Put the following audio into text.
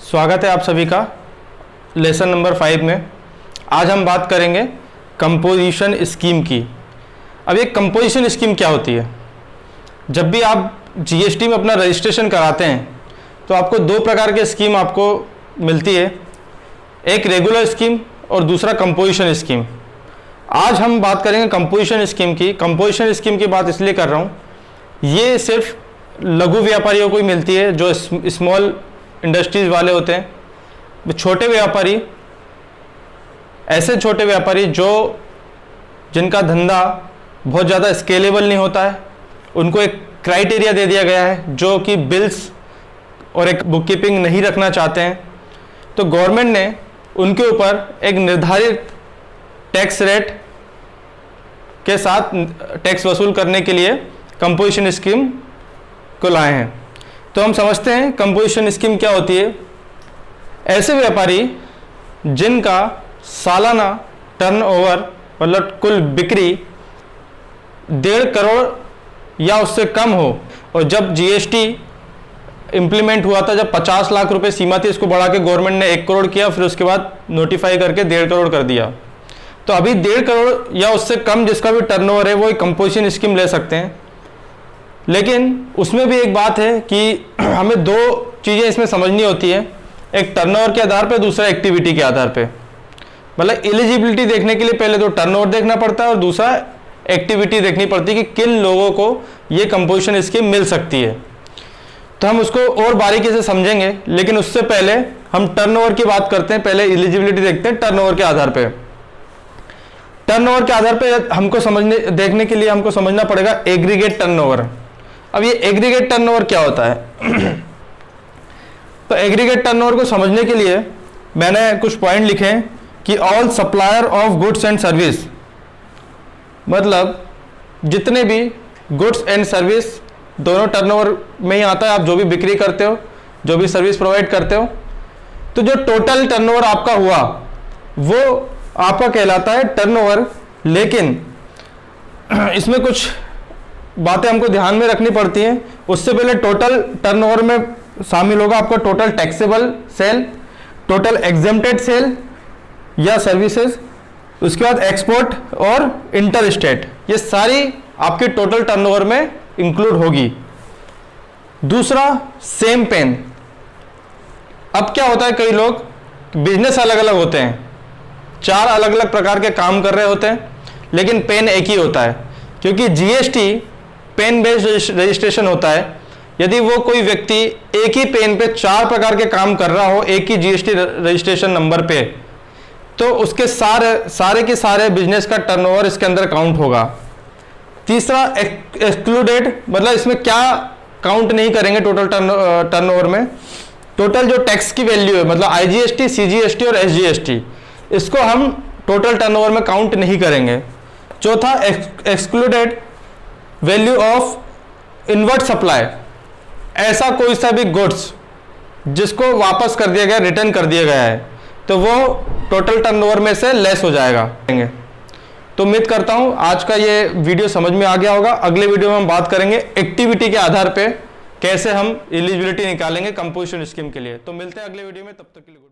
स्वागत है आप सभी का लेसन नंबर 5 में। आज हम बात करेंगे कंपोजिशन स्कीम की। अब ये कंपोजिशन स्कीम क्या होती है? जब भी आप जीएसटी में अपना रजिस्ट्रेशन कराते हैं तो आपको दो प्रकार के स्कीम आपको मिलती है, एक रेगुलर स्कीम और दूसरा कंपोजिशन स्कीम। आज हम बात करेंगे कंपोजिशन स्कीम की। कंपोजिशन स्कीम की बात इसलिए कर रहा हूँ, ये सिर्फ लघु व्यापारियों को ही मिलती है, जो स्मॉल इंडस्ट्रीज वाले होते हैं। छोटे व्यापारी, ऐसे छोटे व्यापारी जिनका धंधा बहुत ज़्यादा स्केलेबल नहीं होता है, उनको एक क्राइटेरिया दे दिया गया है जो कि बिल्स और एक बुक कीपिंग नहीं रखना चाहते हैं। तो गवर्नमेंट ने उनके ऊपर एक निर्धारित टैक्स रेट के साथ टैक्स वसूल करने के लिए कंपोजिशन स्कीम को लाए हैं। तो हम समझते हैं कंपोजिशन स्कीम क्या होती है। ऐसे व्यापारी जिनका सालाना टर्नओवर मतलब कुल बिक्री 1.5 करोड़ या उससे कम हो, और जब जीएसटी इंप्लीमेंट हुआ था, जब 50 लाख रुपए सीमा थी, इसको बढ़ा के गवर्नमेंट ने 1 करोड़ किया, फिर उसके बाद नोटिफाई करके 1.5 करोड़ कर दिया। तो अभी 1.5 करोड़ या उससे कम जिसका भी टर्नओवर है वो एक कंपोजिशन स्कीम ले सकते हैं। लेकिन उसमें भी एक बात है कि हमें दो चीज़ें इसमें समझनी होती है, एक टर्नओवर के आधार पे, दूसरा एक्टिविटी के आधार पे। मतलब एलिजिबिलिटी देखने के लिए पहले तो टर्नओवर देखना पड़ता है और दूसरा एक्टिविटी देखनी पड़ती है कि किन लोगों को ये कंपोजिशन स्कीम मिल सकती है। तो हम उसको और बारीकी से समझेंगे, लेकिन उससे पहले हम टर्नओवर की बात करते हैं। पहले एलिजिबिलिटी देखते हैं टर्नओवर के आधार पे। टर्नओवर के आधार पे हमको देखने के लिए हमको समझना पड़ेगा एग्रीगेट टर्नओवर। अब ये एग्रीगेट टर्नओवर क्या होता है? तो एग्रीगेट टर्नओवर को समझने के लिए मैंने कुछ पॉइंट लिखे हैं कि all supplier of goods and service, मतलब जितने भी गुड्स एंड सर्विस दोनों टर्नओवर में ही आता है। आप जो भी बिक्री करते हो, जो भी सर्विस प्रोवाइड करते हो, तो जो टोटल टर्नओवर आपका हुआ वो आपका कहलाता है टर्नओवर। लेकिन इसमें कुछ बातें हमको ध्यान में रखनी पड़ती हैं। उससे पहले टोटल टर्नओवर में शामिल होगा आपका total taxable sale, total exempted sale या सर्विसेज, उसके बाद एक्सपोर्ट और इंटर स्टेट, ये सारी आपके टोटल टर्नओवर में इंक्लूड होगी। दूसरा सेम पेन। अब क्या होता है, कई लोग बिजनेस अलग अलग होते हैं, 4 अलग अलग प्रकार के काम कर रहे होते हैं, लेकिन पेन एक ही होता है, क्योंकि जीएसटी पेन बेस्ड रजिस्ट्रेशन होता है। यदि वो कोई व्यक्ति एक ही पेन पे 4 प्रकार के काम कर रहा हो एक ही जीएसटी रजिस्ट्रेशन नंबर पे, तो उसके सारे के सारे बिजनेस का टर्नओवर इसके अंदर काउंट होगा। तीसरा एक्सक्लूडेड, मतलब इसमें क्या काउंट नहीं करेंगे टोटल टर्नओवर में, टोटल जो टैक्स की वैल्यू है, मतलब आईजीएसटी, सीजीएसटी और एसजीएसटी, इसको हम टोटल टर्नओवर में काउंट नहीं करेंगे। चौथा excluded value of inward supply, ऐसा कोई सा भी गुड्स जिसको वापस कर दिया गया, रिटर्न कर दिया गया है, तो वो टोटल टर्नओवर में से लेस हो जाएगा। तो उम्मीद करता हूं आज का ये वीडियो समझ में आ गया होगा। अगले वीडियो में हम बात करेंगे एक्टिविटी के आधार पे कैसे हम एलिजिबिलिटी निकालेंगे कंपोजिशन स्कीम के लिए। तो मिलते हैं अगले वीडियो में, तब तक के लिए।